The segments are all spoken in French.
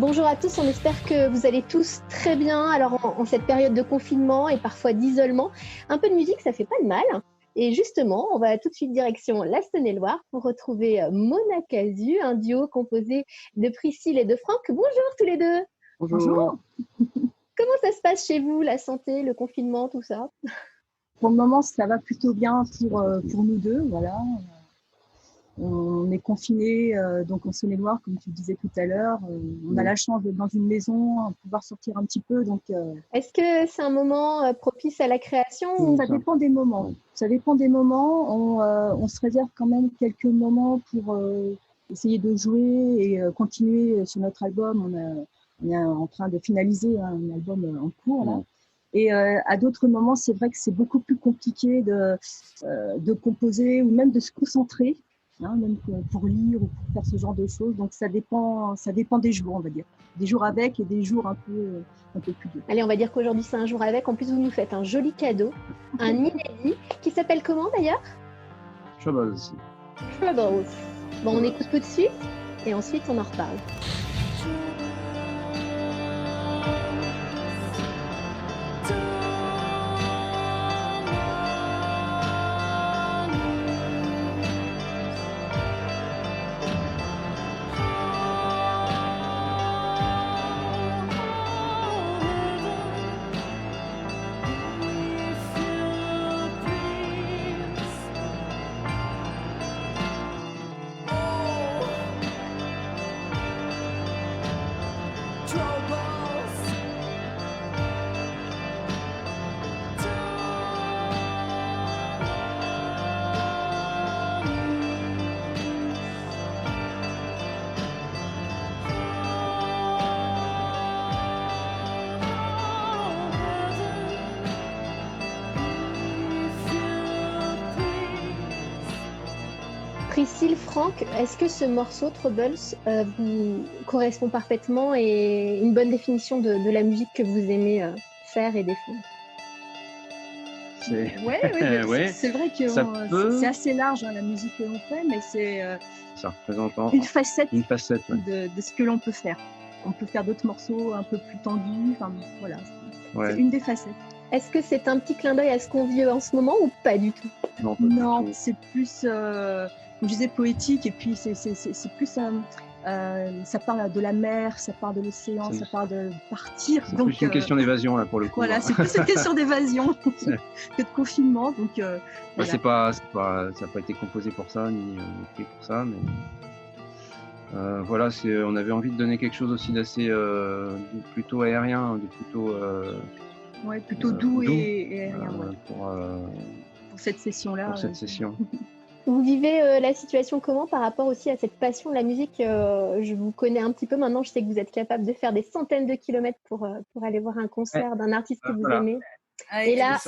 Bonjour à tous, on espère que vous allez tous très bien. Alors en cette période de confinement et parfois d'isolement, un peu de musique, ça fait pas de mal. Et justement, on va tout de suite direction la Saône-et-Loire pour retrouver Mona Casu, un duo composé de Priscille et de Franck. Bonjour tous les deux. Bonjour. Comment ça se passe chez vous, la santé, le confinement, tout ça? Pour le moment, ça va plutôt bien pour nous deux. Voilà. On est confinés donc en Saône-et-Loire, comme tu disais tout à l'heure. On a la chance d'être dans une maison, de pouvoir sortir un petit peu. Donc, Est-ce que c'est un moment propice à la création? ça dépend des moments. Ça dépend des moments. On se réserve quand même quelques moments pour essayer de jouer et continuer sur notre album. On est en train de finaliser un album en cours là. Et à d'autres moments, c'est vrai que c'est beaucoup plus compliqué de composer ou même de se concentrer, même pour lire ou pour faire ce genre de choses. Donc ça dépend des jours, on va dire. Des jours avec et des jours un peu plus durs. Allez, on va dire qu'aujourd'hui c'est un jour avec. En plus, vous nous faites un joli cadeau, un inédit, qui s'appelle comment d'ailleurs? Troubles. Troubles. Bon, on écoute tout de suite et ensuite on en reparle. Priscille, Franck, est-ce que ce morceau Troubles vous correspond parfaitement et une bonne définition de la musique que vous aimez faire et défendre? Ouais. C'est vrai que c'est assez large la musique que l'on fait, mais c'est Ça représente une facette ouais. de ce que l'on peut faire. On peut faire d'autres morceaux un peu plus tendus. Enfin, voilà, Ouais. c'est une des facettes. Est-ce que c'est un petit clin d'œil à ce qu'on vit en ce moment ou pas du tout? Non, pas du Non, tout. c'est plus, comme je disais, poétique, et puis c'est plus, ça parle de la mer, ça parle de l'océan, ça parle de partir. C'est Donc, plus une question d'évasion là pour le coup. voilà, c'est plus une question d'évasion que de confinement. Donc, Bah, voilà. ça n'a pas été composé pour ça, ni écrit pour ça, mais voilà, on avait envie de donner quelque chose aussi d'assez plutôt aérien, Plutôt doux et aérien, pour cette session-là. pour cette session. Vous vivez la situation comment par rapport aussi à cette passion de la musique? Je vous connais un petit peu maintenant, je sais que vous êtes capable de faire des centaines de kilomètres pour aller voir un concert d'un artiste que vous Voilà. aimez. Et là,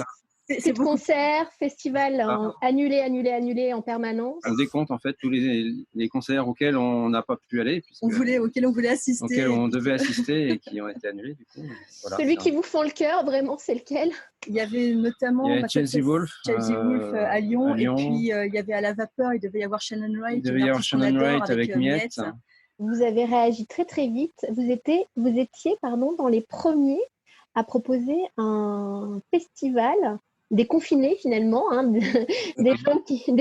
c'est de concerts, festivals annulés en permanence. On décompte en fait tous les concerts auxquels on n'a pas pu aller, auxquels on voulait assister, auxquels on devait assister et qui ont été annulés du coup. Voilà, celui qui vous fend le cœur, vraiment, c'est lequel? Il y avait notamment Chelsea Wolf à Lyon, et puis il y avait à la Vapeur, il devait y avoir Shannon Wright, il devait y avoir Shannon Wright avec Miette. Vous avez réagi très très vite. Vous étiez dans les premiers à proposer un festival déconfiné finalement, des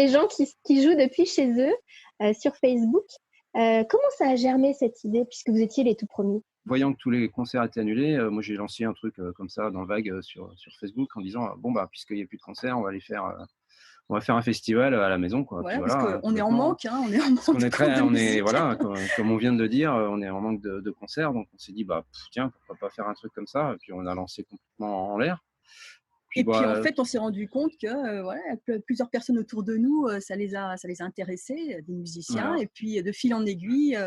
gens qui jouent depuis chez eux sur Facebook. Comment ça a germé cette idée puisque vous étiez les tout premiers? Voyant que tous les concerts étaient annulés, moi j'ai lancé un truc comme ça dans le vague sur Facebook en disant bon bah puisqu'il n'y a plus de concerts, on va faire un festival à la maison quoi. Voilà, puis parce qu'on est en manque, on est en manque. Voilà, comme on vient de le dire, on est en manque de concerts, donc on s'est dit bah tiens pourquoi pas faire un truc comme ça, et puis on a lancé complètement en l'air. Et puis en fait, on s'est rendu compte que plusieurs personnes autour de nous, ça les a intéressés, des musiciens. Voilà. Et puis de fil en aiguille,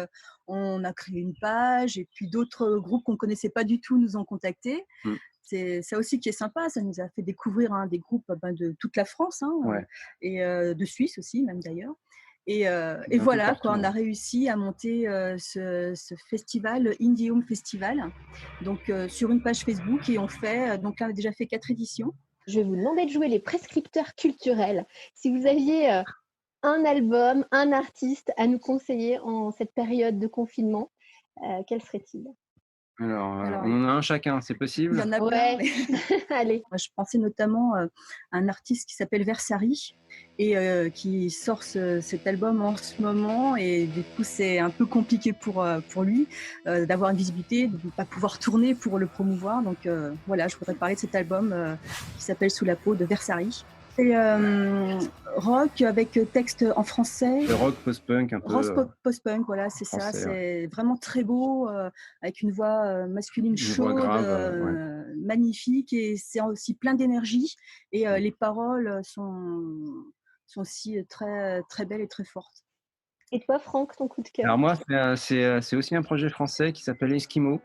on a créé une page, et puis d'autres groupes qu'on connaissait pas du tout nous ont contactés. C'est ça aussi qui est sympa, ça nous a fait découvrir des groupes de toute la France, et de Suisse aussi même d'ailleurs. Et voilà, on a réussi à monter ce festival, Indie Home Festival, donc sur une page Facebook, et donc là on a déjà fait 4 éditions. Je vais vous demander de jouer les prescripteurs culturels. Si vous aviez un album, un artiste à nous conseiller en cette période de confinement, Quel serait-il? Alors, Alors, on en a un chacun, c'est il y possible? en a plein, Ouais, mais allez. moi, je pensais notamment à un artiste qui s'appelle Versari et qui sort cet album en ce moment. Et du coup, c'est un peu compliqué pour lui d'avoir une visibilité, de ne pas pouvoir tourner pour le promouvoir. Donc voilà, je voudrais parler de cet album qui s'appelle Sous la peau de Versari. C'est rock avec texte en français. Le rock post-punk un Rose peu post-punk, voilà, c'est ça. français, ouais. C'est vraiment très beau, avec une voix masculine Une voix chaude, grave, ouais. magnifique, et c'est aussi plein d'énergie. Et les paroles sont aussi très, très belles et très fortes. Et toi, Franck, ton coup de cœur? Alors moi, c'est aussi un projet français qui s'appelle Eskimo.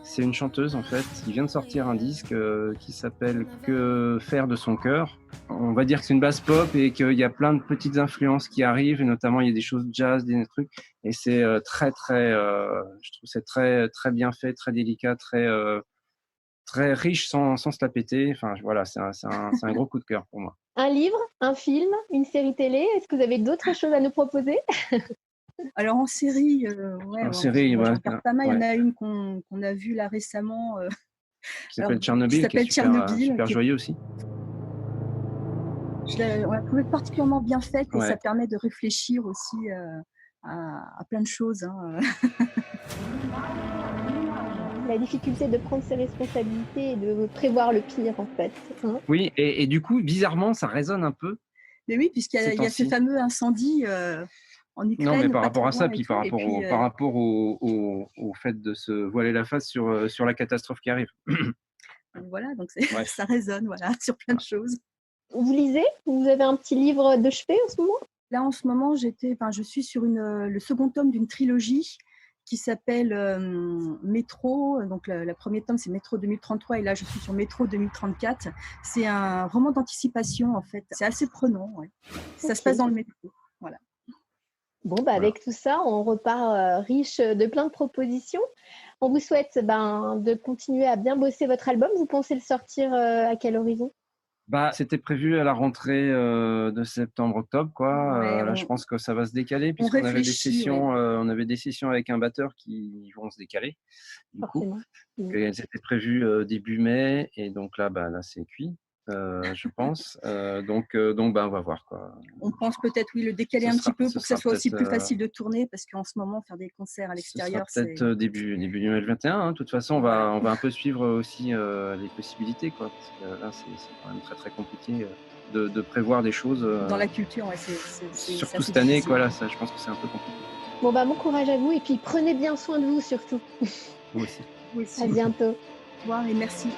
C'est une chanteuse en fait qui vient de sortir un disque qui s'appelle Que faire de son cœur. On va dire que c'est une basse pop et qu'il y a plein de petites influences qui arrivent, et notamment il y a des choses jazz, des trucs, et c'est je trouve c'est très très bien fait, très délicat, très riche sans se la péter. Enfin voilà, c'est un gros coup de cœur pour moi. Un livre, un film, une série télé? Est-ce que vous avez d'autres choses à nous proposer? Alors en série, ouais, En série, moi ouais, j'en regarde pas mal. Il y ouais, en a une qu'on a vue là récemment, qui alors s'appelle qui Tchernobyl, qui est s'appelle Tchernobyl, super qui est joyeux aussi. on l'a trouvée particulièrement bien faite, et ça Ouais. permet de réfléchir aussi à plein de choses, hein. La difficulté de prendre ses responsabilités et de prévoir le pire, en fait, hein? Oui, et du coup, bizarrement, ça résonne un peu Mais oui, puisqu'il ces y a ce temps-ci. fameux incendie en Non, mais Ukraine, par pas rapport très à ça, loin et puis tout. Et puis, par rapport au fait de se voiler la face sur la catastrophe qui arrive. voilà, donc Bref, ça résonne, voilà, sur plein de voilà. choses. Vous lisez? Vous avez un petit livre de chevet en ce moment? Là, en ce moment, je suis sur le second tome d'une trilogie qui s'appelle Métro. Donc, le premier tome, c'est Métro 2033, et là, je suis sur Métro 2034. C'est un roman d'anticipation, en fait. C'est assez prenant, ouais. Ça se passe OK. dans le métro. Voilà. Bon, Voilà. avec tout ça, on repart, riche de plein de propositions. On vous souhaite, de continuer à bien bosser votre album. Vous pensez le sortir, à quel horizon? Bah, c'était prévu à la rentrée de septembre-octobre, Ouais, quoi. Là, je pense que ça va se décaler on puisqu'on avait des réfléchit, ouais. sessions, on avait des sessions avec un batteur qui vont se décaler, du coup. Forcément. Mmh. Elles étaient prévues début mai, et donc là, c'est cuit, je pense. Donc, bah, on va voir, quoi. On pense peut-être, oui, le décaler un petit peu Ce pour que ça sera soit aussi peut-être plus facile de tourner, parce qu'en ce moment, faire des concerts à Ce sera l'extérieur, peut-être, c'est début 2021, hein. De toute façon, voilà. on va un peu suivre aussi, les possibilités, quoi, parce que là, c'est quand même très, très compliqué, de prévoir des choses, Dans la culture, ouais, c'est surtout assez cette année, difficile. quoi. Là, ça, je pense que c'est un peu compliqué. Bon, bon courage à vous et puis prenez bien soin de vous surtout. Vous aussi. Vous À aussi. bientôt. Au revoir et merci.